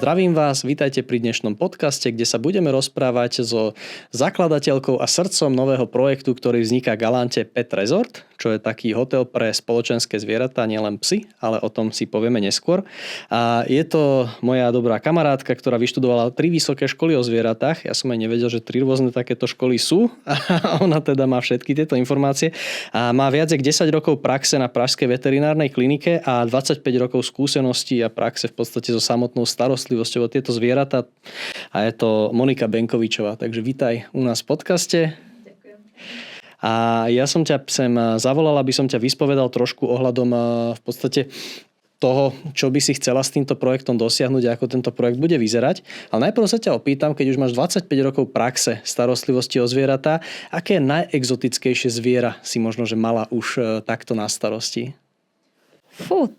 Zdravím vás, vítajte pri dnešnom podcaste, kde sa budeme rozprávať so zakladateľkou a srdcom nového projektu, ktorý vzniká Galante Pet Resort, čo je taký hotel pre spoločenské zvieratá, nielen psy, ale o tom si povieme neskôr. A je to moja dobrá kamarátka, ktorá vyštudovala 3 vysoké školy o zvieratách. Ja som aj nevedel, že 3 rôzne takéto školy sú a ona teda má všetky tieto informácie. A má viac jak 10 rokov praxe na Pražskej veterinárnej klinike a 25 rokov skúseností a praxe v podstate so samotnou starostlivosťou o tieto zvieratá. A je to Monika Benkovičová. Takže vítaj u nás v podcaste. Ďakujem. A ja som ťa sem zavolal, aby som ťa vyspovedal trošku ohľadom v podstate toho, čo by si chcela s týmto projektom dosiahnuť a ako tento projekt bude vyzerať. Ale najprv sa ťa opýtam, keď už máš 25 rokov praxe starostlivosti o zvieratá, aké najexotickejšie zviera si možno, že mala už takto na starosti?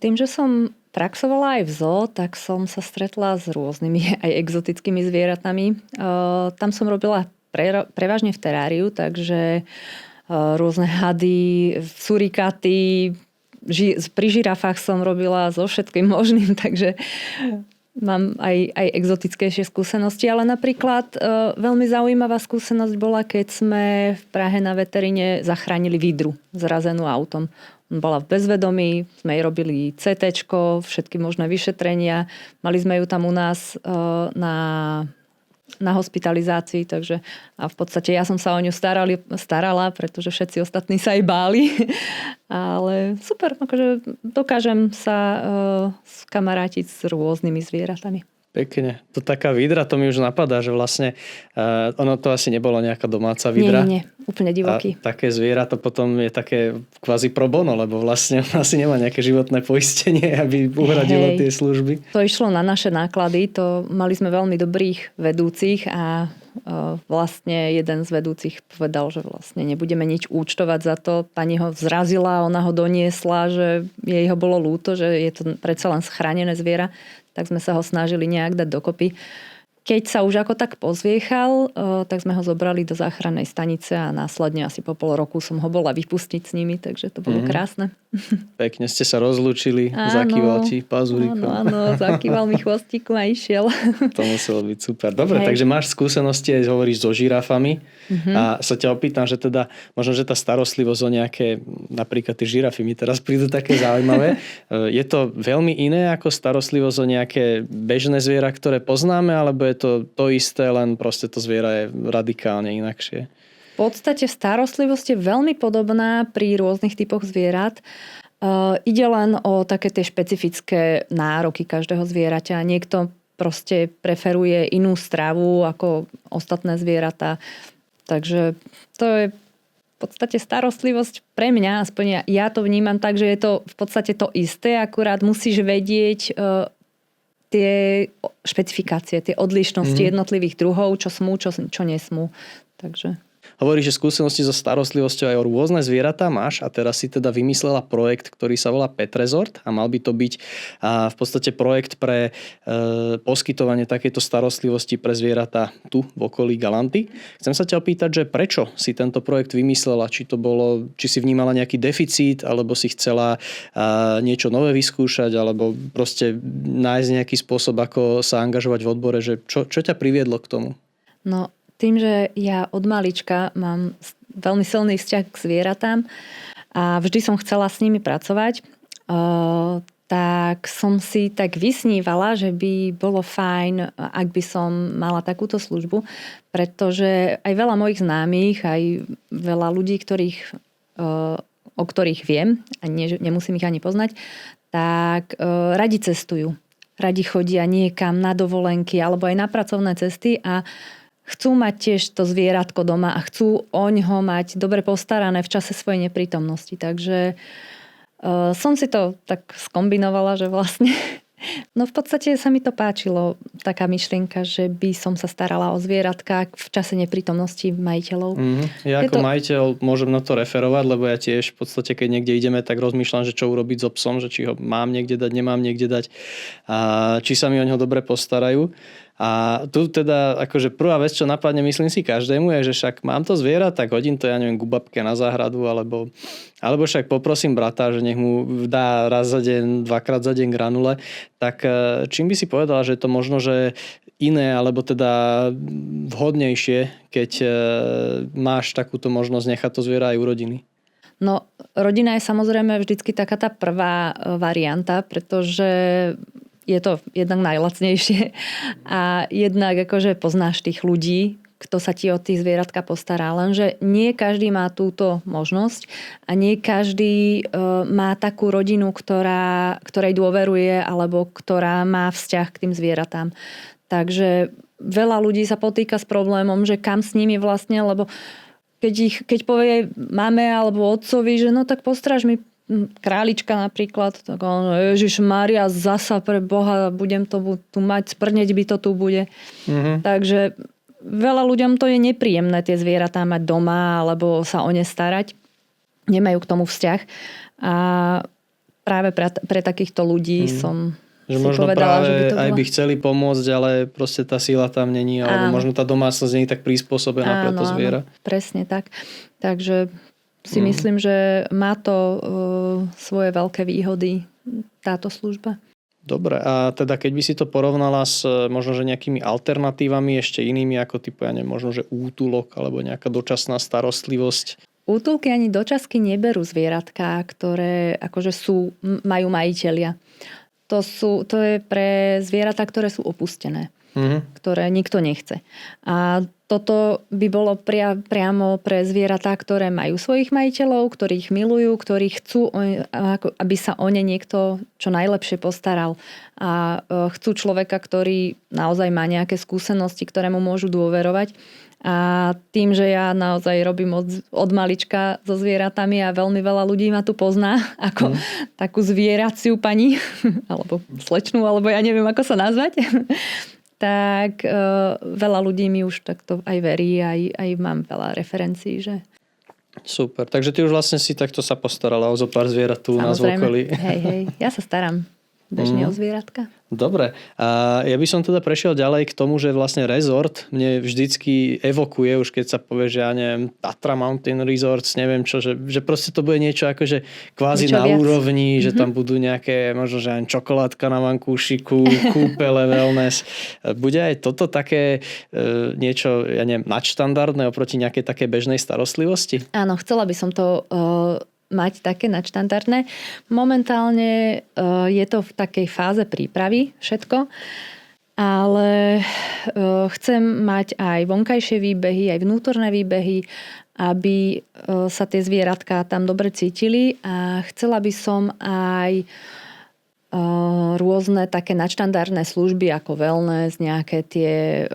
Tým, že som praxovala aj v zoo, tak som sa stretla s rôznymi aj exotickými zvieratami. Tam som robila prevažne v teráriu, takže rôzne hady, surikáty, pri žirafách som robila so všetkým možným, takže mám aj exotickejšie skúsenosti, ale napríklad veľmi zaujímavá skúsenosť bola, keď sme v Prahe na veteríne zachránili vidru zrazenú autom. Bola v bezvedomí, sme jej robili CT-čko, všetky možné vyšetrenia. Mali sme ju tam u nás na hospitalizácii, takže a v podstate ja som sa o ňu starala, pretože všetci ostatní sa aj báli. Ale super, akože dokážem sa skamarátiť s rôznymi zvieratami. Pekne. To taká vidra, to mi už napadá, že vlastne ono to asi nebolo nejaká domáca vidra. Nie, úplne divoký. A také zviera to potom je také kvázi pro bono, lebo vlastne asi nemá nejaké životné poistenie, aby uhradilo tie služby. To išlo na naše náklady, mali sme veľmi dobrých vedúcich a vlastne jeden z vedúcich povedal, že vlastne nebudeme nič účtovať za to. Pani ho zrazila, ona ho doniesla, že jej ho bolo ľúto, že je to predsa len schránené zviera, tak sme sa ho snažili nejak dať dokopy. Keď sa už ako tak pozviechal, tak sme ho zobrali do záchrannej stanice a následne asi po pol roku som ho bola vypustiť s nimi, takže to bolo krásne. Pekne ste sa rozlúčili, zakýval ti pazúrikom. Áno, zakýval mi chvostíku a išiel. To muselo byť super. Dobre, takže máš skúsenosti aj hovoríš so žirafami a sa ťa opýtam, že teda možno, že tá starostlivosť o nejaké, napríklad tie žirafy mi teraz prídu také zaujímavé. Je to veľmi iné ako starostlivosť o nejaké bežné zviera, ktoré poznáme, alebo je to isté, len proste to zviera je radikálne inakšie? V podstate starostlivosť je veľmi podobná pri rôznych typoch zvierat. Ide len o také tie špecifické nároky každého zvieraťa. Niekto proste preferuje inú stravu ako ostatné zvieratá. Takže to je v podstate starostlivosť pre mňa, aspoň ja to vnímam tak, že je to v podstate to isté, akurát musíš vedieť tie špecifikácie, tie odlišnosti jednotlivých druhov, čo smú, čo nesmú. Takže hovoríš, že skúsenosti so starostlivosťou aj o rôzne zvieratá máš a teraz si teda vymyslela projekt, ktorý sa volá Pet Resort a mal by to byť v podstate projekt pre poskytovanie takejto starostlivosti pre zvieratá tu v okolí Galanty. Chcem sa ťa opýtať, že prečo si tento projekt vymyslela? Či si vnímala nejaký deficit, alebo si chcela niečo nové vyskúšať, alebo proste nájsť nejaký spôsob, ako sa angažovať v odbore, že čo ťa priviedlo k tomu? No, tým, že ja od malička mám veľmi silný vzťah k zvieratám a vždy som chcela s nimi pracovať, tak som si tak vysnívala, že by bolo fajn, ak by som mala takúto službu, pretože aj veľa mojich známych, aj veľa ľudí, o ktorých viem, a nemusím ich ani poznať, tak radi cestujú. Radi chodia niekam na dovolenky alebo aj na pracovné cesty a chcú mať tiež to zvieratko doma a chcú oňho mať dobre postarané v čase svojej neprítomnosti. Takže som si to tak skombinovala, že vlastne no v podstate sa mi to páčilo, taká myšlienka, že by som sa starala o zvieratka v čase neprítomnosti majiteľov. Ja ako majiteľ môžem na to referovať, lebo ja tiež v podstate, keď niekde ideme, tak rozmýšľam, že čo urobiť so psom, že či ho mám niekde dať, nemám niekde dať a či sa mi o neho dobre postarajú. A tu teda akože prvá vec, čo napadne, myslím si každému, je, že však mám to zviera, tak hodím to, ja neviem, ku babke na záhradu, alebo však poprosím brata, že nech mu dá raz za deň, dvakrát za deň granule. Tak čím by si povedala, že je to možno, že iné, alebo teda vhodnejšie, keď máš takúto možnosť nechať to zviera aj u rodiny? No, rodina je samozrejme vždycky taká tá prvá varianta, pretože je to jednak najlacnejšie a jednak akože poznáš tých ľudí, kto sa ti o tých zvieratka postará. Lenže nie každý má túto možnosť a nie každý má takú rodinu, ktorej dôveruje alebo ktorá má vzťah k tým zvieratám. Takže veľa ľudí sa potýka s problémom, že kam s nimi vlastne, lebo keď povie mame alebo otcovi, že no tak postráž mi králička napríklad, tak on, Ježišmária, zasa pre Boha, budem to tu mať, sprneť by to tu bude. Mm-hmm. Takže veľa ľuďom to je nepríjemné tie zvieratá mať doma alebo sa o ne starať. Nemajú k tomu vzťah. A práve pre takýchto ľudí som že možno povedala, práve že by to aj by chceli pomôcť, ale proste tá sila tam není, alebo možno tá domácnosť není tak prispôsobená pre to zviera. Áno, presne tak. Takže si myslím, že má to svoje veľké výhody táto služba. Dobre, a teda keď by si to porovnala s možno, že nejakými alternatívami, ešte inými, ako typu, ja neviem, možno, že útulok alebo nejaká dočasná starostlivosť? Útulky ani dočasky neberú zvieratká, ktoré akože majú majitelia. To je pre zvieratá, ktoré sú opustené, ktoré nikto nechce. A toto by bolo priamo pre zvieratá, ktoré majú svojich majiteľov, ktorých milujú, ktorí chcú, aby sa o ne niekto čo najlepšie postaral. A chcú človeka, ktorý naozaj má nejaké skúsenosti, ktorému môžu dôverovať. A tým, že ja naozaj robím od malička so zvieratami a veľmi veľa ľudí ma tu pozná ako takú zvieraciu pani, alebo slečnú, alebo ja neviem, ako sa nazvať, tak veľa ľudí mi už takto aj verí, aj mám veľa referencií, že... Super, takže ty už vlastne si takto sa postarala o zo pár zvierat tu na okolí. Hej, ja sa staram bežne o zvieratka. Dobre, a ja by som teda prešiel ďalej k tomu, že vlastne rezort mne vždycky evokuje, už keď sa povie, že ja neviem, Tatra Mountain Resorts, neviem čo, že proste to bude niečo akože kvázi niečo na viac úrovni, že tam budú nejaké, možno, že aj čokoládka na vankúšiku, kúpele, wellness. Bude aj toto také niečo, ja neviem, nadštandardné oproti nejakej také bežnej starostlivosti? Áno, chcela by som to mať také nadštandardné. Momentálne je to v takej fáze prípravy všetko, ale chcem mať aj vonkajšie výbehy, aj vnútorné výbehy, aby sa tie zvieratka tam dobre cítili a chcela by som aj rôzne také nadštandardné služby ako wellness, nejaké tie,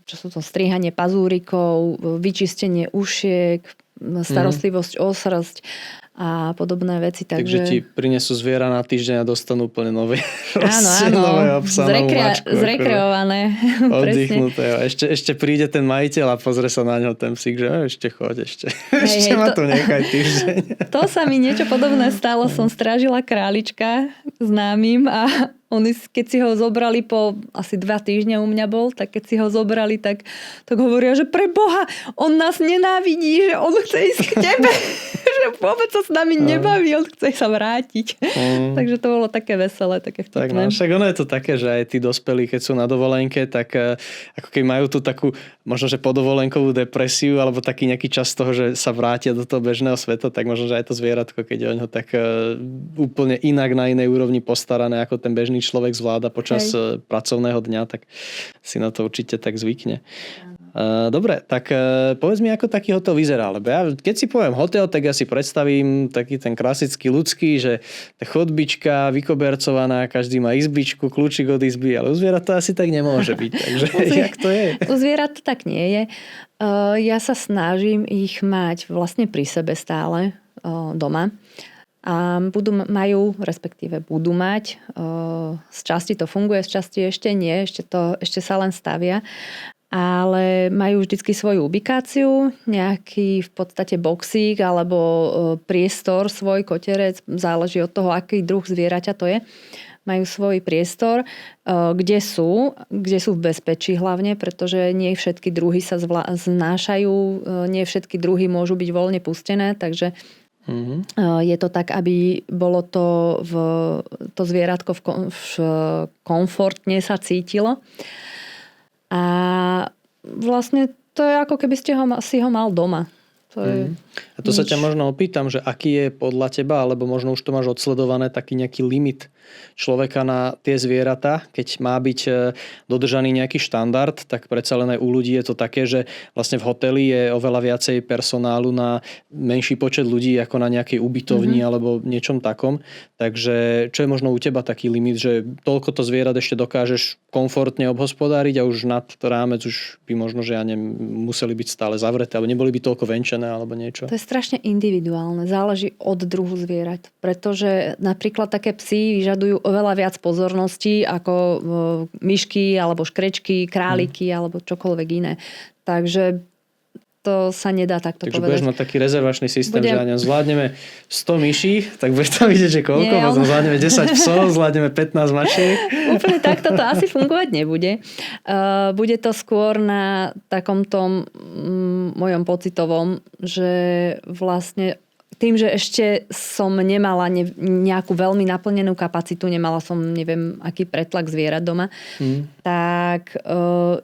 čo sú to strihanie pazúrikov, vyčistenie ušiek, starostlivosť o srst a podobné veci. Takže ti prinesú zviera na týždeň a dostanú úplne nové. Áno, zrekreované. Oddychnuté. Ešte príde ten majiteľ a pozrie sa na ňo ten psík, že ešte choď, ešte ma tu nechaj týždeň. To sa mi niečo podobné stalo. Som strážila králička známym a oni, keď si ho zobrali po asi 2 týždne u mňa bol, tak keď si ho zobrali, tak hovoria, že pre Boha, on nás nenávidí, že on chce ísť k tebe. Že vôbec sa s nami nebaví, on chce sa vrátiť. Takže to bolo také veselé, také vtipné. Tak no, však ono je to také, že aj tí dospelí, keď sú na dovolenke, tak ako keď majú tu takú, možno, že podovolenkovú depresiu, alebo taký nejaký čas toho, že sa vrátia do toho bežného sveta, tak možno, že aj to zvieratko, keď je o ňo tak úplne inak na inej úrovni postarané, ako ten bežný človek zvláda počas pracovného dňa, tak si na to určite tak zvykne. Dobre, tak povedz mi, ako taký hotel vyzerá. Lebo ja, keď si poviem hotel, tak ja si predstavím taký ten klasický ľudský, že chodbička vykobercovaná, každý má izbičku, kľúčik od izby, ale u zvierat to asi tak nemôže byť. Takže jak to je? U zvierat to tak nie je. Ja sa snažím ich mať vlastne pri sebe stále doma. A budú mať. Z časti to funguje, z časti ešte nie, ešte sa len stavia. Ale majú vždycky svoju ubikáciu, nejaký v podstate boxík alebo priestor, svoj koterec, záleží od toho, aký druh zvieraťa to je. majú svoj priestor, kde sú v bezpečí hlavne, pretože nie všetky druhy sa znášajú, nie všetky druhy môžu byť voľne pustené, takže je to tak, aby bolo to zvieratko komfortne sa cítilo. A vlastne to je ako keby si ho mal doma. A to sa ťa možno opýtam, že aký je podľa teba, alebo možno už to máš odsledované, taký nejaký limit človeka na tie zvieratá, keď má byť dodržaný nejaký štandard, tak predsa len aj u ľudí je to také, že vlastne v hoteli je oveľa viacej personálu na menší počet ľudí ako na nejakej ubytovni alebo niečom takom. Takže čo je možno u teba taký limit, že toľko to zvierat ešte dokážeš komfortne obhospodáriť a už nad rámec už by možno, že museli byť stále zavreté alebo neboli by toľko venčené alebo niečo? To je strašne individuálne. Záleží od druhu zvierat. Pretože napríklad také psy vyžadujú oveľa viac pozorností ako myšky alebo škrečky, králiky alebo čokoľvek iné. Takže to sa nedá takto povedať. Takže budeš mať taký rezervačný systém, že zvládneme 100 myší, tak budeš tam vidieť, že koľko, potom zvládneme 10 psov, zvládneme 15 mačiek. Úplne takto to asi fungovať nebude. Bude to skôr na takomto mojom pocitovom, že vlastne tým, že ešte som nemala nejakú veľmi naplnenú kapacitu, nemala som neviem aký pretlak zvierat doma, tak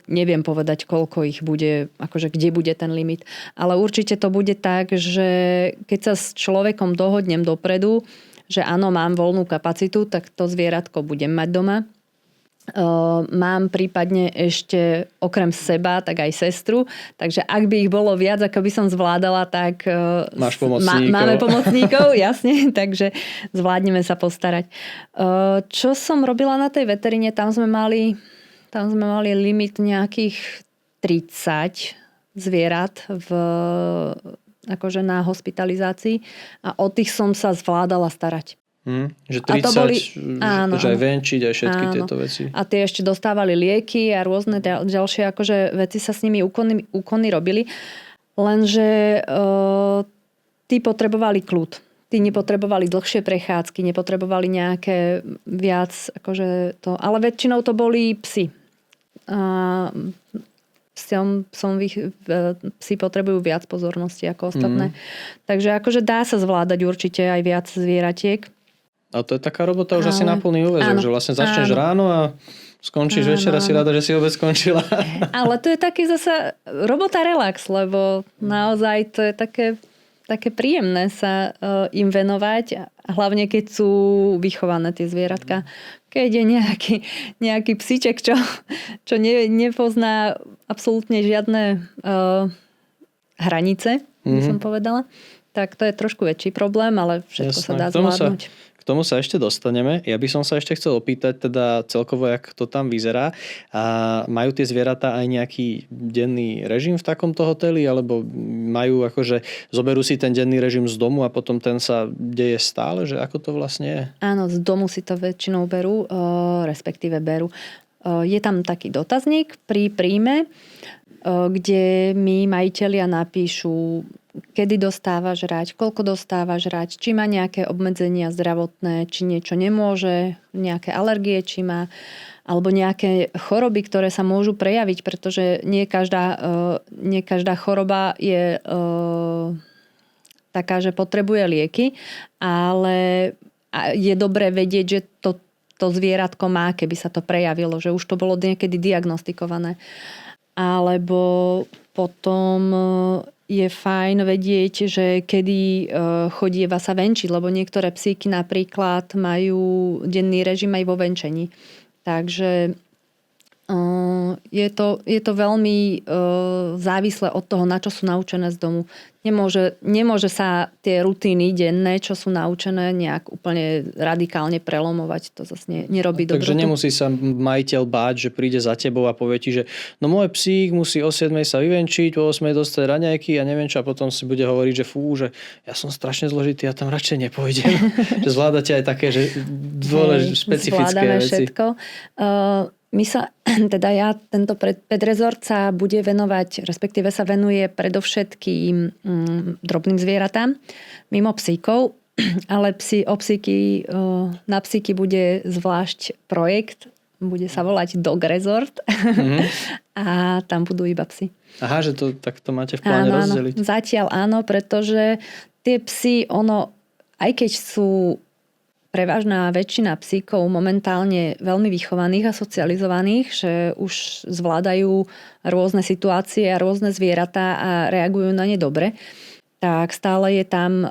neviem povedať, koľko ich bude, akože kde bude ten limit. Ale určite to bude tak, že keď sa s človekom dohodnem dopredu, že áno, mám voľnú kapacitu, tak to zvieratko budem mať doma. Mám prípadne ešte okrem seba tak aj sestru, takže ak by ich bolo viac, ako by som zvládala, tak máš pomocníkov. Máme pomocníkov, jasne, takže zvládneme sa postarať. Čo som robila na tej veteríne, tam sme mali limit nejakých 30 zvierat akože na hospitalizácii a o tých som sa zvládala starať. Že 30, áno, že aj venčiť, aj všetky tieto veci. A tie ešte dostávali lieky a rôzne ďalšie akože veci sa s nimi úkony robili. Lenže tí potrebovali kľud. Tí nepotrebovali dlhšie prechádzky, nepotrebovali nejaké viac akože to. Ale väčšinou to boli psi. Psi potrebujú viac pozornosti ako ostatné. Takže akože dá sa zvládať určite aj viac zvieratiek. A to je taká robota už asi na plný úväzok, že vlastne začneš ráno a skončíš večer a si rada, že si vôbec skončila. Ale to je taký zasa robota relax, lebo naozaj to je také príjemné sa im venovať, hlavne keď sú vychované tie zvieratka. Keď je nejaký psíček, čo nepozná absolútne žiadne hranice, by som povedala, tak to je trošku väčší problém, ale všetko sa dá zvládnuť. K tomu sa ešte dostaneme. Ja by som sa ešte chcel opýtať teda celkovo, jak to tam vyzerá. A majú tie zvieratá aj nejaký denný režim v takomto hoteli? Alebo majú akože, zoberú si ten denný režim z domu a potom ten sa deje stále? Že ako to vlastne je? Áno, z domu si to väčšinou berú, respektíve berú. Je tam taký dotazník pri príjme, kde mi majitelia napíšu, kedy dostáva žrať, koľko dostáva žrať, či má nejaké obmedzenia zdravotné, či niečo nemôže, nejaké alergie, či má, alebo nejaké choroby, ktoré sa môžu prejaviť, pretože nie každá choroba je taká, že potrebuje lieky, ale je dobré vedieť, že to zvieratko má, keby sa to prejavilo, že už to bolo niekedy diagnostikované. Alebo potom je fajn vedieť, že kedy chodieva sa venčiť, lebo niektoré psíky napríklad majú denný režim aj vo venčení. Takže je to veľmi závislé od toho, na čo sú naučené z domu. Nemôže sa tie rutíny denné, čo sú naučené, nejak úplne radikálne prelomovať. To zase nerobí dobrotu. Takže nemusí sa majiteľ báť, že príde za tebou a povie ti, že no môj psík musí o 7 sa vyvenčiť, o 8 dostať raňajky a neviem čo, a potom si bude hovoriť, že že ja som strašne zložitý, ja tam radšej nepôjdem. Že zvládate aj také, že špecifické veci. Všetko. Tento pet resort sa bude venovať, respektíve sa venuje predovšetkým drobným zvieratám, mimo psíkov. ale na psíky bude zvlášť projekt, bude sa volať Dog Resort a tam budú iba psi. Aha, že to takto máte v pláne rozdeliť. Áno, zatiaľ áno, pretože tie psy, aj keď sú prevažná väčšina psíkov momentálne veľmi vychovaných a socializovaných, že už zvládajú rôzne situácie a rôzne zvieratá a reagujú na ne dobre, tak stále je tam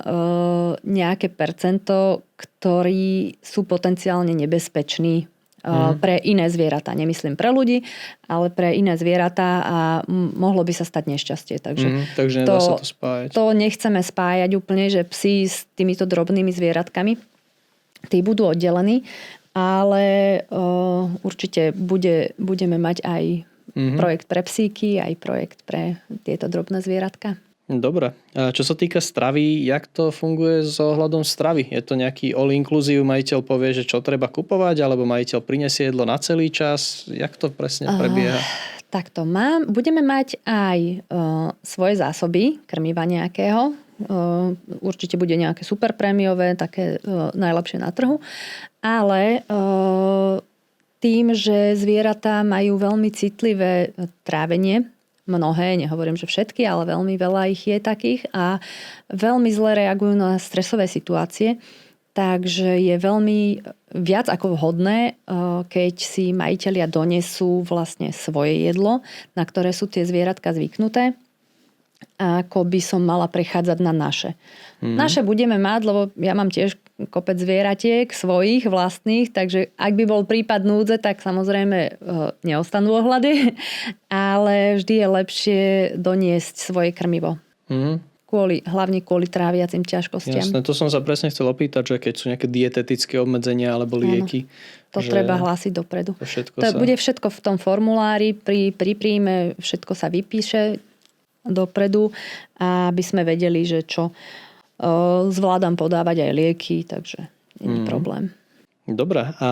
nejaké percento, ktorí sú potenciálne nebezpeční pre iné zvieratá. Nemyslím pre ľudí, ale pre iné zvieratá a mohlo by sa stať nešťastie. Takže nedá sa to spájať. To nechceme spájať úplne, že psi s týmito drobnými zvieratkami, tí budú oddelení, ale určite budeme mať aj projekt pre psíky, aj projekt pre tieto drobné zvieratka. Dobre. A čo sa týka stravy, jak to funguje s ohľadom stravy? Je to nejaký all-inclusive, majiteľ povie, že čo treba kupovať, alebo majiteľ prinesie jedlo na celý čas? Jak to presne prebieha? Takto budeme mať aj svoje zásoby krmiva nejakého. Určite bude nejaké super prémiové, také najlepšie na trhu. Ale tým, že zvieratá majú veľmi citlivé trávenie, mnohé, nehovorím, že všetky, ale veľmi veľa ich je takých a veľmi zle reagujú na stresové situácie. Takže je veľmi viac ako vhodné, keď si majitelia donesú vlastne svoje jedlo, na ktoré sú tie zvieratka zvyknuté, ako by som mala prechádzať na naše. Naše budeme mať, lebo ja mám tiež kopec zvieratiek svojich vlastných, takže ak by bol prípad núdze, tak samozrejme neostanú ohľady, ale vždy je lepšie doniesť svoje krmivo. Hlavne kvôli tráviacim ťažkostiam. Jasné, to som sa presne chcel opýtať, že keď sú nejaké dietetické obmedzenia alebo lieky. To treba hlásiť dopredu. To bude všetko v tom formulári, pri príjme všetko sa vypíše dopredu, aby sme vedeli, že čo zvládam podávať aj lieky, takže nie je problém. Dobre, a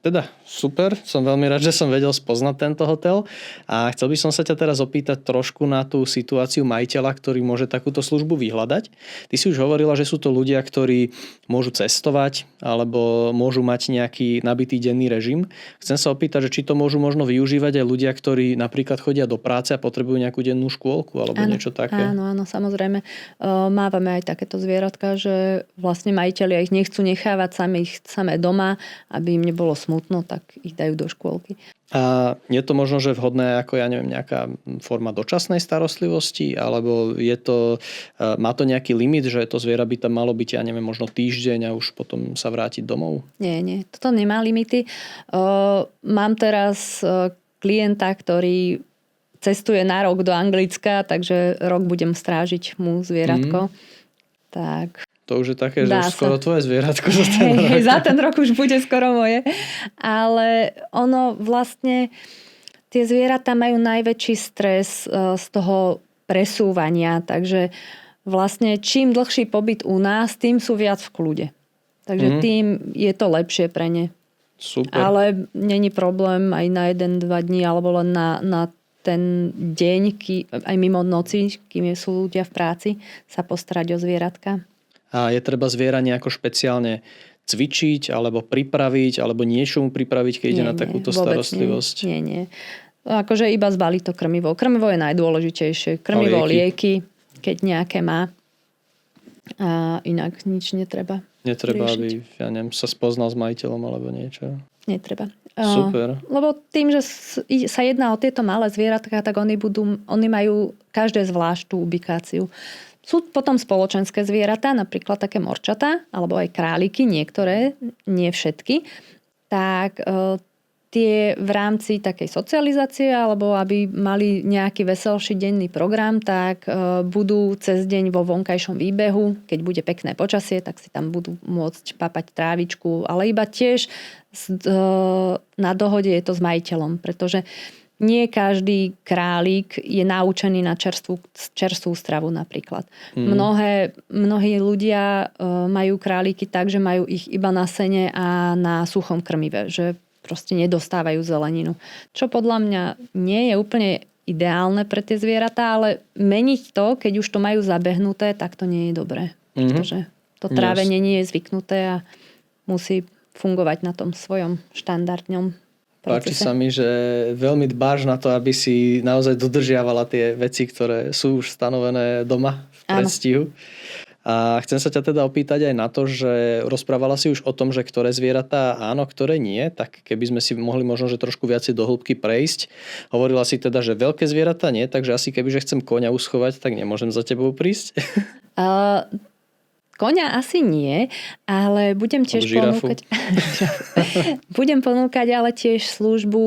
teda super, som veľmi rád, že som vedel spoznať tento hotel a chcel by som sa ťa teraz opýtať trošku na tú situáciu majiteľa, ktorý môže takúto službu vyhľadať. Ty si už hovorila, že sú to ľudia, ktorí môžu cestovať alebo môžu mať nejaký nabitý denný režim. Chcem sa opýtať, že či to môžu možno využívať aj ľudia, ktorí napríklad chodia do práce a potrebujú nejakú dennú škôlku alebo niečo také. Áno, samozrejme. Mávame aj takéto zvieratka, že vlastne majitelia ich nechcú nechávať samé doma, aby im nebolo smutno, tak ich dajú do škôlky. A je to možno, že vhodné ako, ja neviem, nejaká forma dočasnej starostlivosti, alebo má to nejaký limit, že to zviera by tam malo byť, ja neviem, možno týždeň a už potom sa vrátiť domov? Nie, toto nemá limity. Mám teraz klienta, ktorý cestuje na rok do Anglicka, takže rok budem strážiť mu zvieratko. Tak to už je také, že už skoro tvoje zvieratko za ten rok. Za ten rok už bude skoro moje. Ale ono vlastne, tie zvieratá majú najväčší stres z toho presúvania. Takže vlastne čím dlhší pobyt u nás, tým sú viac v kľude. Takže tým je to lepšie pre ne. Super. Ale není problém aj na 1-2 dní, alebo len na ten deň, aj mimo noci, kým sú ľudia v práci, sa postarať o zvieratka. A je treba zviera nejako špeciálne cvičiť, alebo pripraviť, alebo niečomu pripraviť, keď ide na takúto starostlivosť? Nie. Akože iba zbaliť to krmivo. Krmivo je najdôležitejšie. Krmivo, lieky, keď nejaké má. A inak nič netreba. Netreba, aby sa spoznal s majiteľom alebo niečo? Netreba. Super. Lebo tým, že sa jedná o tieto malé zvieratka, tak oni majú každé zvlášť tú ubikáciu. Sú potom spoločenské zvieratá, napríklad také morčatá, alebo aj králiky, niektoré, nie všetky. Tak tie v rámci takej socializácie, alebo aby mali nejaký veselší denný program, tak budú cez deň vo vonkajšom výbehu. Keď bude pekné počasie, tak si tam budú môcť papať trávičku, ale iba tiež na dohode je to s majiteľom, pretože nie každý králik je naučený na čerstvú stravu napríklad. Mnohí ľudia majú králiky tak, že majú ich iba na sene a na suchom krmive, že proste nedostávajú zeleninu. Čo podľa mňa nie je úplne ideálne pre tie zvieratá, ale meniť to, keď už to majú zabehnuté, tak to nie je dobré. Pretože To trávenie nie je zvyknuté a musí fungovať na tom svojom štandardnom Páči procese. sa mi, že veľmi dbáš na to, aby si naozaj dodržiavala tie veci, ktoré sú už stanovené doma v predstihu. A chcem sa ťa teda opýtať aj na to, že rozprávala si už o tom, že ktoré zvieratá áno, ktoré nie, tak keby sme si mohli možno, že trošku viacej do hĺbky prejsť. Hovorila si teda, že veľké zvieratá nie, takže asi kebyže chcem koňa uschovať, tak nemôžem za tebou prísť. Koňa asi nie, ale budem tiež ponúkať... budem ponúkať ale tiež službu,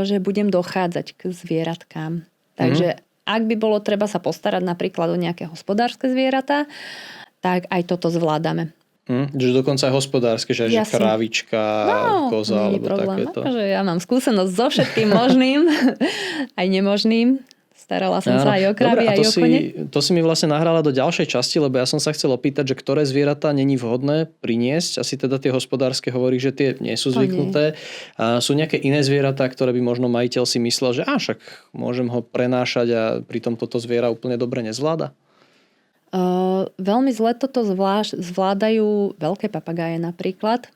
že budem dochádzať k zvieratkám. Takže ak by bolo treba sa postarať napríklad o nejaké hospodárske zvieratá, tak aj toto zvládame. Že dokonca aj hospodárske, že krávička, koza alebo problém. takéto. Že ja mám skúsenosť so všetkým možným, aj nemožným. Starala som sa aj o kravy, aj o kone. To si mi vlastne nahrala do ďalšej časti, lebo ja som sa chcel opýtať, že ktoré zvieratá není vhodné priniesť. Asi teda tie hospodárske hovorí, že tie nie sú zvyknuté. A sú nejaké iné zvieratá, ktoré by možno majiteľ si myslel, že však môžem ho prenášať a pritom toto zviera úplne dobre nezvláda? Veľmi zle toto zvládajú veľké papagáje napríklad.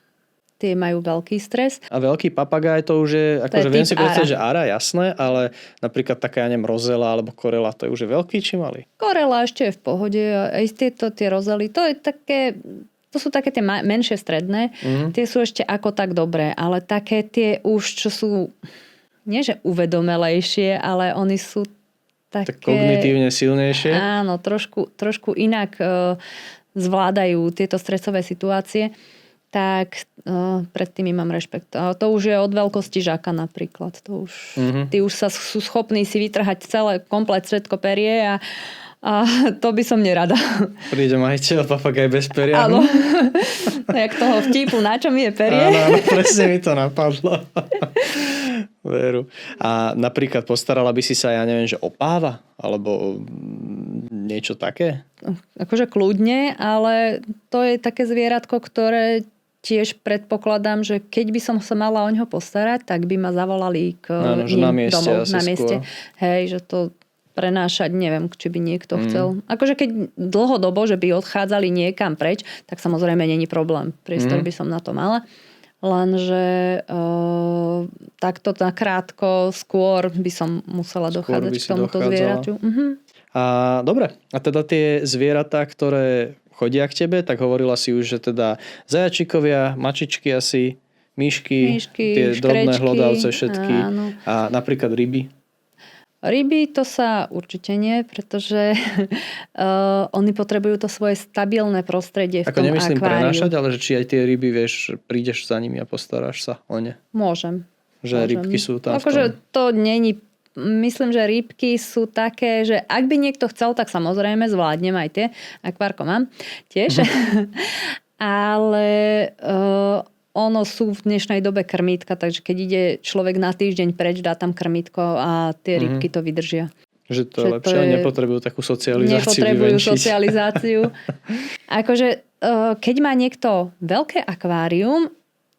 Tie majú veľký stres. A veľký papagaj to už je, akože viem si predstaviť, že ára, jasné, ale napríklad taká, ja neviem, rozela alebo korela, to je už veľký či malý? Korela ešte je v pohode. Aj tie rozely, to sú také tie menšie stredné. Tie sú ešte ako tak dobré, ale také tie už, čo sú nie že uvedomelejšie, ale oni sú také... Tak kognitívne silnejšie? Áno, trošku inak zvládajú tieto stresové situácie. Tak pred tými mám rešpekt. A to už je od veľkosti žaka napríklad. To už, tí už sa sú schopní si vytrhať komplet všetko perie a to by som nerada. Príde majiteľ papagaj bez peria. Áno. Jak toho vtipu, na čo mi je perie? Áno, presne mi to napadlo. Veru. A napríklad postarala by si sa, ja neviem, že o páva? Alebo niečo také? Akože kľudne, ale to je také zvieratko, ktoré tiež predpokladám, že keď by som sa mala o ňoho postarať, tak by ma zavolali k ním domov na mieste. Hej, že to prenášať, neviem, či by niekto chcel. Akože keď dlhodobo, že by odchádzali niekam preč, tak samozrejme není problém. Priestor by som na to mala. Lenže takto nakrátko skôr by som musela dochádzať k tomuto zvieraťu. A dobre, a teda tie zvieratá, ktoré chodia k tebe, tak hovorila si už, že teda zajačikovia, mačičky asi, myšky, tie drobné hlodavce všetky. Áno. A napríklad ryby. Ryby to sa určite nie, pretože oni potrebujú to svoje stabilné prostredie v tom akváriu. Ako nemyslím prenášať, ale že či aj tie ryby, vieš, prídeš za nimi a postaráš sa o ne. Môžem. Že rybky sú tam. Akože to není. Myslím, že rybky sú také, že ak by niekto chcel, tak samozrejme zvládnem aj tie. Akvárko mám tiež. Ale ono sú v dnešnej dobe krmítka, takže keď ide človek na týždeň preč, dá tam krmítko a tie rybky to vydržia. Že to je lepšie, nepotrebujú takú socializáciu. Nepotrebujú socializáciu. Akože keď má niekto veľké akvárium,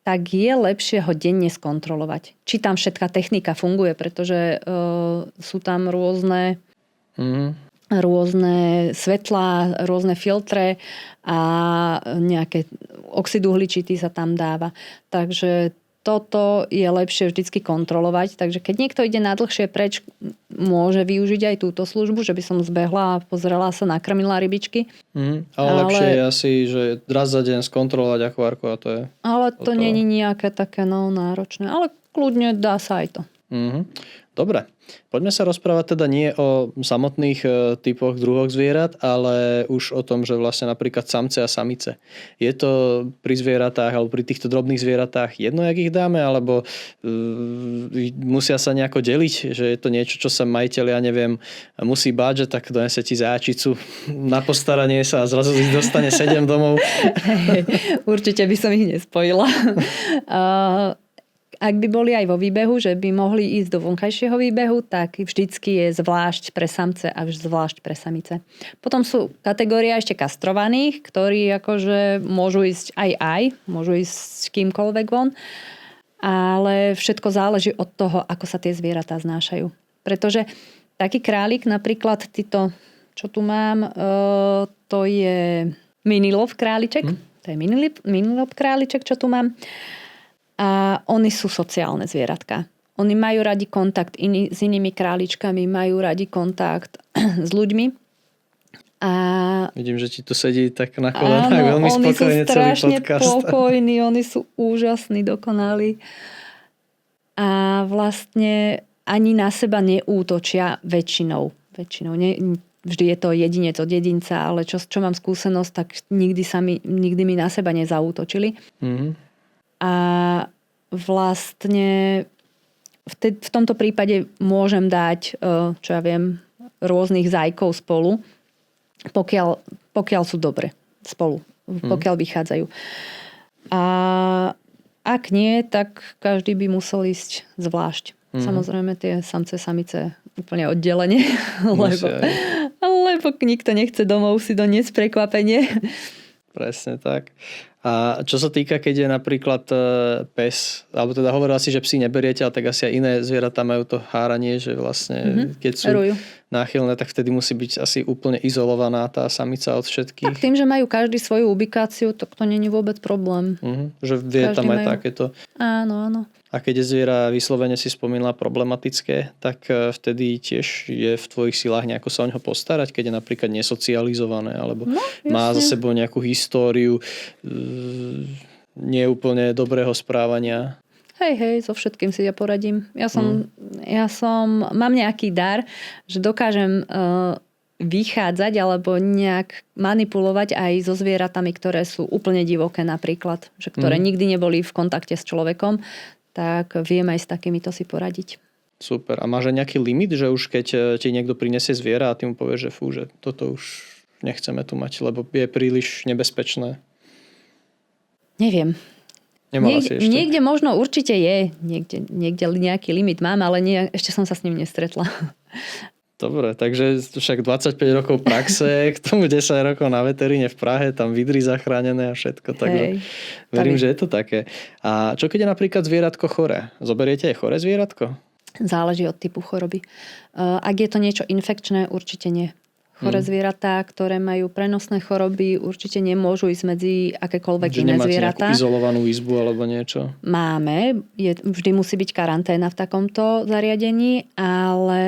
tak je lepšie ho denne skontrolovať. Či tam všetká technika funguje, pretože sú tam rôzne svetlá, rôzne filtre a nejaké oxid uhličitý sa tam dáva. Takže toto je lepšie vždycky kontrolovať. Takže keď niekto ide na dlhšie preč, môže využiť aj túto službu, že by som zbehla a pozrela sa, nakrmila rybičky. Ale lepšie je asi, že raz za deň skontrolovať akvárko a to je... Ale to nie je nejaké také náročné. Ale kľudne dá sa aj to. Dobre. Poďme sa rozprávať teda nie o samotných typoch, druhoch zvierat, ale už o tom, že vlastne napríklad samce a samice. Je to pri zvieratách alebo pri týchto drobných zvieratách jedno, jak ich dáme, alebo musia sa nejako deliť, že je to niečo, čo sa majiteľ, ja neviem, musí báť, že tak donese ti záčicu na postaranie sa a zrazu ich dostane 7 domov. Určite by som ich nespojila. Ak by boli aj vo výbehu, že by mohli ísť do vonkajšieho výbehu, tak vždycky je zvlášť pre samce a zvlášť pre samice. Potom sú kategória ešte kastrovaných, ktorí akože môžu ísť môžu ísť s kýmkoľvek von, ale všetko záleží od toho, ako sa tie zvieratá znášajú. Pretože taký králik, napríklad títo, čo tu mám, to je Minilov králiček. To je Minilov králiček, čo tu mám. A oni sú sociálne zvieratka. Oni majú radi kontakt s inými králičkami, majú radi kontakt s ľuďmi. A vidím, že ti tu sedí tak na kolenách veľmi spokojne celý podcast. Oni sú strašne spokojní, oni sú úžasní, dokonalí. A vlastne ani na seba neútočia väčšinou. Vždy je to jedinec od jedinca, ale čo mám skúsenosť, tak nikdy mi na seba nezaútočili. A vlastne v tomto prípade môžem dať, čo ja viem, rôznych zajkov spolu, pokiaľ sú dobre spolu, pokiaľ vychádzajú. A ak nie, tak každý by musel ísť zvlášť. Samozrejme tie samce, samice úplne oddelenie, lebo nikto nechce domov si doniesť prekvapenie. Presne tak. A čo sa týka, keď je napríklad pes, alebo teda hovorila si, že psi neberiete, ale tak asi aj iné zvieratá majú to háranie, že vlastne keď sú náchylné, tak vtedy musí byť asi úplne izolovaná tá samica od všetkých. Tak tým, že majú každý svoju ubikáciu, tak to nie je vôbec problém. Že vie každý tam aj takéto. Áno. A keď je zviera vyslovene si spomínala problematické, tak vtedy tiež je v tvojich silách nejako sa o neho postarať, keď je napríklad nesocializované, alebo má za sebou nejakú históriu neúplne dobrého správania. Hej, so všetkým si ja poradím. Mám nejaký dar, že dokážem vychádzať alebo nejak manipulovať aj so zvieratami, ktoré sú úplne divoké napríklad, že ktoré nikdy neboli v kontakte s človekom, tak viem aj s takýmito si poradiť. Super. A máš aj nejaký limit, že už keď ti niekto prinesie zviera a ty mu povieš, že že toto už nechceme tu mať, lebo je príliš nebezpečné? Neviem. Niekde možno určite je. Niekde nejaký limit mám, ale ešte som sa s ním nestretla. Dobre, takže však 25 rokov praxe, k tomu 10 rokov na veteríne v Prahe, tam vidry zachránené a všetko, takže verím, že je to také. A čo keď je napríklad zvieratko choré? Zoberiete aj choré zvieratko? Záleží od typu choroby. Ak je to niečo infekčné, určite nie. Choré zvieratá, ktoré majú prenosné choroby, určite nemôžu ísť medzi akékoľvek iné zvieratá. Nemáte nejakú izolovanú izbu alebo niečo? Máme. Vždy musí byť karanténa v takomto zariadení, ale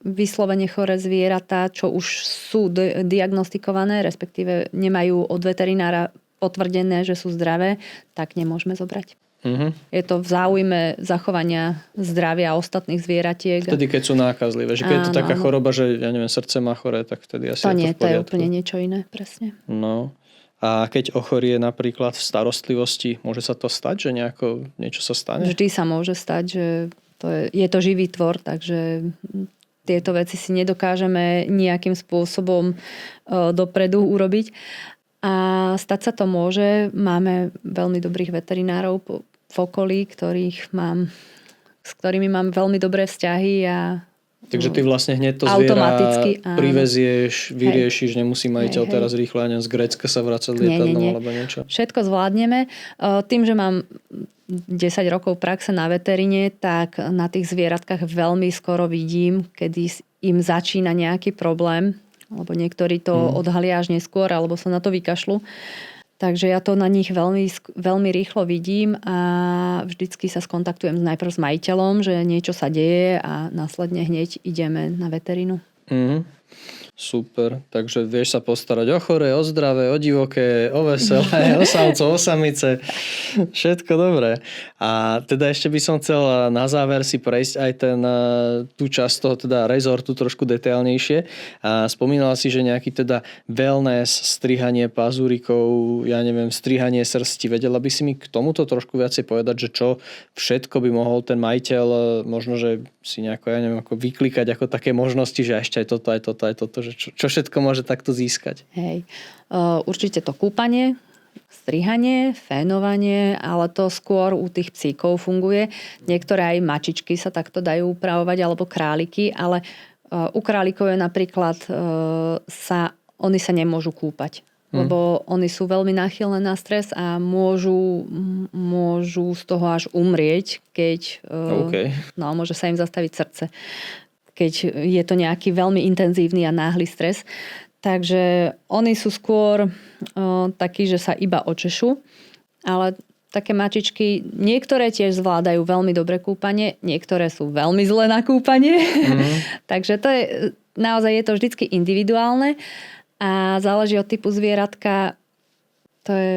vyslovene choré zvieratá, čo už sú diagnostikované, respektíve nemajú od veterinára potvrdené, že sú zdravé, tak nemôžeme zobrať. Je to v záujme zachovania zdravia ostatných zvieratiek. Vtedy, keď sú nákazlivé. Že keď je to taká choroba, že srdce má choré, tak vtedy asi to je to v poriadku. To je úplne niečo iné, presne. No. A keď ochorie napríklad v starostlivosti, môže sa to stať, že niečo sa stane? Vždy sa môže stať, že je to živý tvor, takže tieto veci si nedokážeme nejakým spôsobom dopredu urobiť. A stať sa to môže. Máme veľmi dobrých veterinárov v okolí, s ktorými mám veľmi dobré vzťahy. Takže ty vlastne hneď to zviera privezieš, vyriešiš, nemusí majiteľ teraz rýchle z Grécka sa vracať lietadlom alebo niečo. Všetko zvládneme. Tým, že mám 10 rokov praxe na veteríne, tak na tých zvieratkách veľmi skoro vidím, kedy im začína nejaký problém, lebo niektorí to odhalia až neskôr, alebo sa na to vykašľú. Takže ja to na nich veľmi rýchlo vidím a vždycky sa skontaktujem najprv s majiteľom, že niečo sa deje a následne hneď ideme na veterínu. Super, takže vieš sa postarať o choré, o zdravé, o divoké, o veselé, o samcov, o samice. Všetko dobré. A teda ešte by som chcel na záver si prejsť aj tú časť toho teda rezortu trošku detailnejšie. A spomínala si, že nejaký teda wellness, strihanie pazúrikov, strihanie srsti. Vedela by si mi k tomuto trošku viacej povedať, že čo všetko by mohol ten majiteľ možno, že si nejako, ako vyklikať ako také možnosti, že ešte aj toto, že čo všetko môže takto získať? Hej. Určite to kúpanie, strihanie, fénovanie, ale to skôr u tých psíkov funguje. Niektoré aj mačičky sa takto dajú upravovať, alebo králiky, ale u králikov je napríklad oni sa nemôžu kúpať. Lebo oni sú veľmi náchylné na stres a môžu z toho až umrieť, keď môže sa im zastaviť srdce. Keď je to nejaký veľmi intenzívny a náhly stres. Takže oni sú skôr takí, že sa iba očešú, ale také mačičky, niektoré tiež zvládajú veľmi dobre kúpanie, niektoré sú veľmi zlé na kúpanie. Takže to je, naozaj je to vždycky individuálne a záleží od typu zvieratka. To je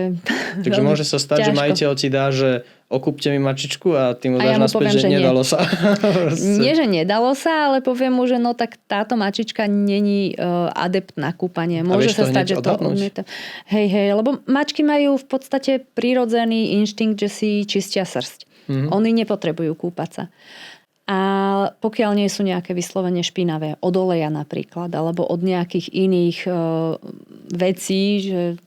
Takže môže sa stať, ťažko. že majiteľ ti dá, že okúpte mi mačičku a ty mu dáš ja mu naspäť, poviem, že nedalo nie. sa. Nie, že nedalo sa, ale poviem mu, že no tak táto mačička není adept na kúpanie. Môže sa stať, že to odmieta. Hej, lebo mačky majú v podstate prirodzený inštinkt, že si čistia srsť. Oni nepotrebujú kúpať sa. A pokiaľ nie sú nejaké vyslovene špinavé, od oleja napríklad, alebo od nejakých iných vecí, že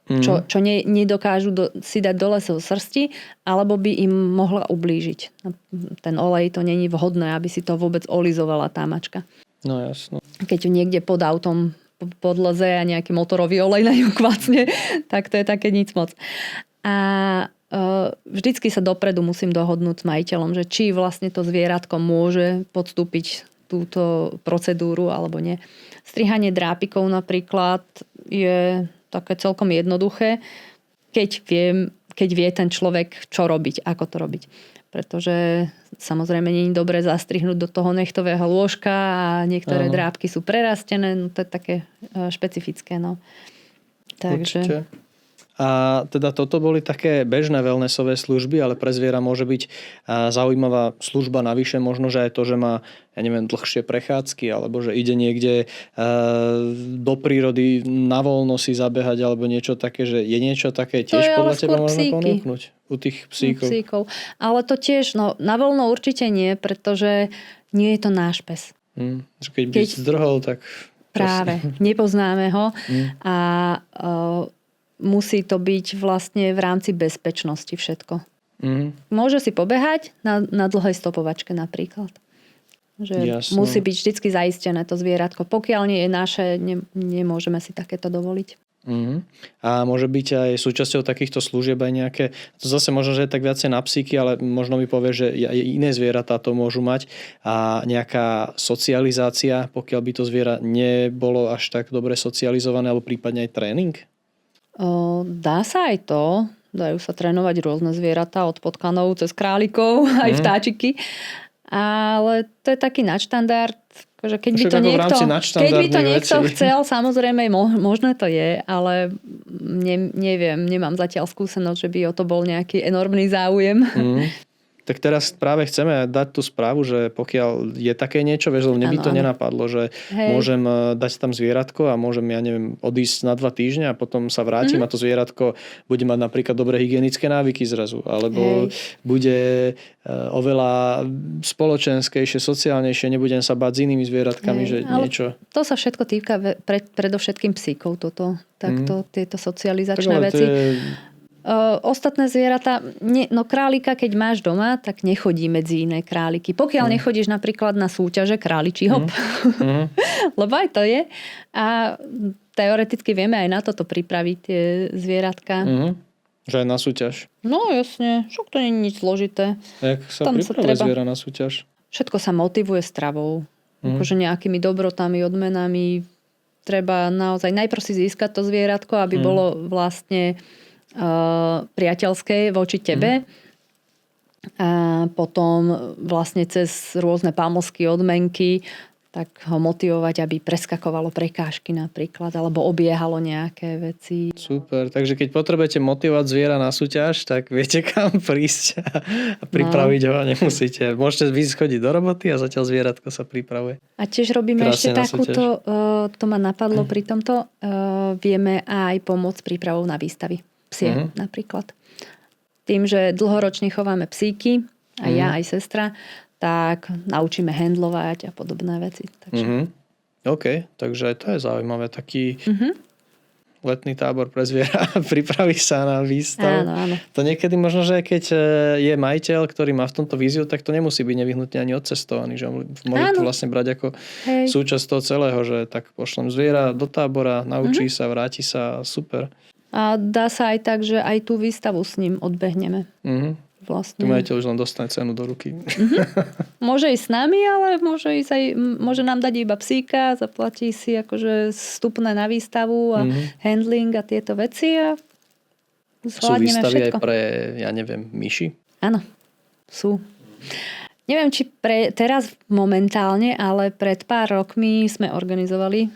čo nedokážu si dať dole zo srsti, alebo by im mohla ublížiť. Ten olej, to není vhodné, aby si to vôbec olizovala tá mačka. No jasno. Keď ju niekde pod autom podleze a nejaký motorový olej na ňu kvacne, tak to je také nic moc. A vždycky sa dopredu musím dohodnúť s majiteľom, že či vlastne to zvieratko môže podstúpiť túto procedúru alebo nie. Strihanie drápikov napríklad je také celkom jednoduché, keď vie ten človek, čo robiť, ako to robiť. Pretože samozrejme nie je dobré zastrihnúť do toho nechtového lôžka a niektoré drápky sú prerastené, no to je také špecifické. No. Takže... Určite. A teda toto boli také bežné wellnessové služby, ale pre zviera môže byť zaujímavá služba navyše, možno, že aj to, že má, ja neviem, dlhšie prechádzky, alebo že ide niekde do prírody na voľno si zabehať, alebo niečo také, že je niečo také tiež podľa teba možno ponúknuť u tých psíkov. Ale to tiež, no na voľno určite nie, pretože nie je to náš pes. Keď by zdrhol, tak... Práve, nepoznáme ho a musí to byť vlastne v rámci bezpečnosti všetko. Môže si pobehať na dlhej stopovačke napríklad. Že musí byť vždy zaistené to zvieratko. Pokiaľ nie je naše, nemôžeme si takéto dovoliť. A môže byť aj súčasťou takýchto služieb aj nejaké, to zase možno, že je tak viacej na psíky, ale možno mi povie, že aj iné zvieratá to môžu mať a nejaká socializácia, pokiaľ by to zviera nebolo až tak dobre socializované, alebo prípadne aj tréning? Dá sa aj to. Dajú sa trénovať rôzne zvieratá od potkanov cez králikov, aj vtáčiky. Ale to je taký nadštandard. Keď by to niekto chcel, samozrejme možné to je, ale neviem, nemám zatiaľ skúsenosť, že by o to bol nejaký enormný záujem. Tak teraz práve chceme dať tú správu, že pokiaľ je také niečo, vieš, lebo mne by to nenapadlo, že môžem dať tam zvieratko a môžem, ja neviem, odísť na 2 týždne a potom sa vrátim a to zvieratko bude mať napríklad dobré hygienické návyky zrazu, alebo bude oveľa spoločenskejšie, sociálnejšie, nebudem sa báť s inými zvieratkami, že niečo... To sa všetko týka predovšetkým psíkov, tieto socializačné veci. Ostatné zvieratá, králika, keď máš doma, tak nechodí medzi iné králiky. Pokiaľ nechodíš napríklad na súťaže králičí hop. Lebo aj to je. A teoreticky vieme aj na toto pripraviť tie zvieratka. Že aj na súťaž. No jasne, však to nie je nič zložité. Jak sa pripravuje zviera na súťaž? Všetko sa motivuje stravou. Akože nejakými dobrotami, odmenami. Treba naozaj najprv si získať to zvieratko, aby bolo vlastne priateľské voči tebe a potom vlastne cez rôzne pamlsky, odmenky tak ho motivovať, aby preskakovalo prekážky napríklad, alebo obiehalo nejaké veci. Super, takže keď potrebujete motivovať zviera na súťaž, tak viete kam prísť a pripraviť ho a nemusíte. Môžete vyschodiť do roboty a zatiaľ zvieratko sa pripravuje. A tiež robíme ešte takúto, to ma napadlo pri tomto, vieme aj pomôcť prípravou na výstavy. Psie napríklad. Tým, že dlhoročne chováme psíky, aj ja, aj sestra, tak naučíme handlovať a podobné veci. Takže... OK, takže to je zaujímavé. Taký letný tábor pre zviera. Pripraví sa na výstavu. Áno. To niekedy možno, že keď je majiteľ, ktorý má v tomto víziu, tak to nemusí byť nevyhnutne ani odcestovaný. Že môže to vlastne brať ako súčasť toho celého, že tak pošlem zviera do tábora, naučí sa, vráti sa, super. A dá sa aj tak, že aj tú výstavu s ním odbehneme. vlastne. Tu majiteľ už len dostane cenu do ruky. Môže ísť s nami, ale môže nám dať iba psíka, zaplatí si akože vstupné na výstavu a handling a tieto veci a Sú zvládneme výstavy všetko. aj pre, ja neviem, myši? Áno, sú. Neviem, či teraz momentálne, ale pred pár rokmi sme organizovali,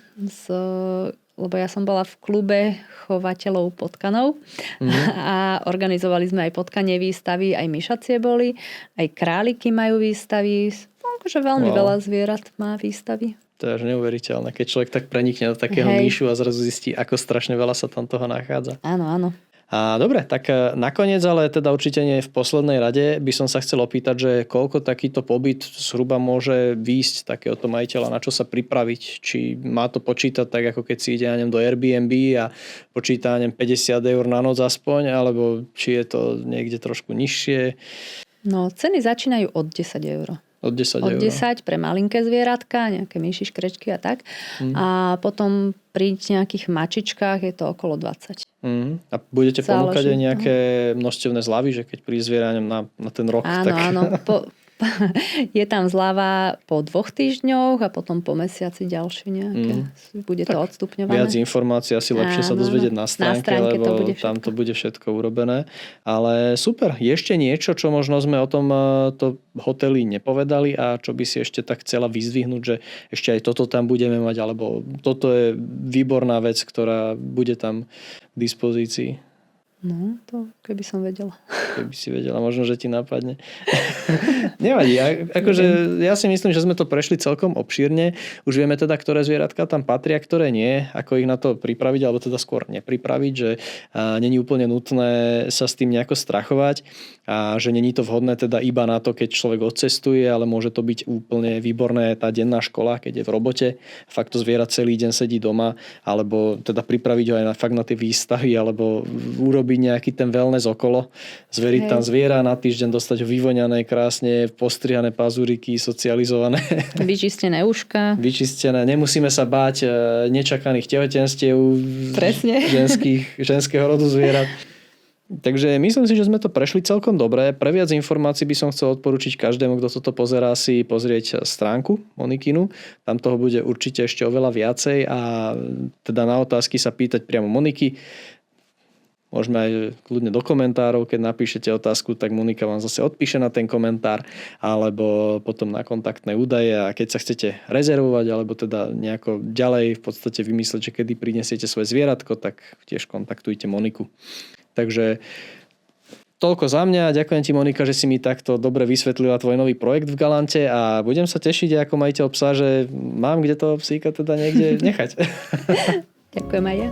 lebo ja som bola v klube chovateľov potkanov a organizovali sme aj potkanie výstavy, aj myšacie boli, aj králiky majú výstavy. Akože veľmi veľa zvierat má výstavy. To je až neuveriteľné, keď človek tak prenikne do takého myšu a zrazu zistí, ako strašne veľa sa tam toho nachádza. Áno, áno. A dobre, tak nakoniec, ale teda určite nie v poslednej rade, by som sa chcel opýtať, že koľko takýto pobyt zhruba môže výjsť takéhoto majiteľa, na čo sa pripraviť? Či má to počítať tak, ako keď si ide do Airbnb a počíta 50 eur na noc aspoň, alebo či je to niekde trošku nižšie? No, ceny začínajú od 10 eur. Od 10 Od eur. 10 pre malinké zvieratka, nejaké myši, škrečky a tak. A potom pri nejakých mačičkách je to okolo 20. A budete ponúkať aj Záleží, nejaké množstevné zľavy, že keď príde zviera na ten rok? Áno, tak... áno. Je tam zľava po 2 týždňoch a potom po mesiaci ďalšie nejaké. Bude to odstupňované. Viac informácií asi lepšie sa dozvedieť na stránke, lebo tam to bude všetko urobené. Ale super. Ešte niečo, čo možno sme o tom to hoteli nepovedali a čo by si ešte tak chcela vyzdvihnúť, že ešte aj toto tam budeme mať, alebo toto je výborná vec, ktorá bude tam k dispozícii. No, to keby som vedela. Keby si vedela, možno, že ti napadne. Nevadí. Akože ja si myslím, že sme to prešli celkom obšírne. Už vieme teda, ktoré zvieratka tam patria, ktoré nie. Ako ich na to pripraviť, alebo teda skôr nepripraviť, že není úplne nutné sa s tým nejako strachovať a že není to vhodné teda iba na to, keď človek odcestuje, ale môže to byť úplne výborné tá denná škola, keď je v robote. Fakt to zviera celý deň sedí doma, alebo teda pripraviť ho aj fakt na tie výstavy, alebo urobiť nejaký ten wellness okolo, zveriť tam zviera na týždeň, dostať ho vyvoňané, krásne postrihané pazúriky, socializované. Vyčistené uška. Vyčistené. Nemusíme sa báť nečakaných tehotenstiev ženského rodu zvierat. Takže myslím si, že sme to prešli celkom dobre. Pre viac informácií by som chcel odporučiť každému, kto toto pozerá, si pozrieť stránku Monikinu. Tam toho bude určite ešte oveľa viacej a teda na otázky sa pýtať priamo Moniky. Môžeme aj kľudne do komentárov, keď napíšete otázku, tak Monika vám zase odpíše na ten komentár, alebo potom na kontaktné údaje a keď sa chcete rezervovať, alebo teda nejako ďalej v podstate vymyslieť, že kedy prinesiete svoje zvieratko, tak tiež kontaktujte Moniku. Takže toľko za mňa. Ďakujem ti, Monika, že si mi takto dobre vysvetlila tvoj nový projekt v Galante a budem sa tešiť ako majiteľ psa, že mám kde toho psíka teda niekde nechať. Ďakujem aj ja.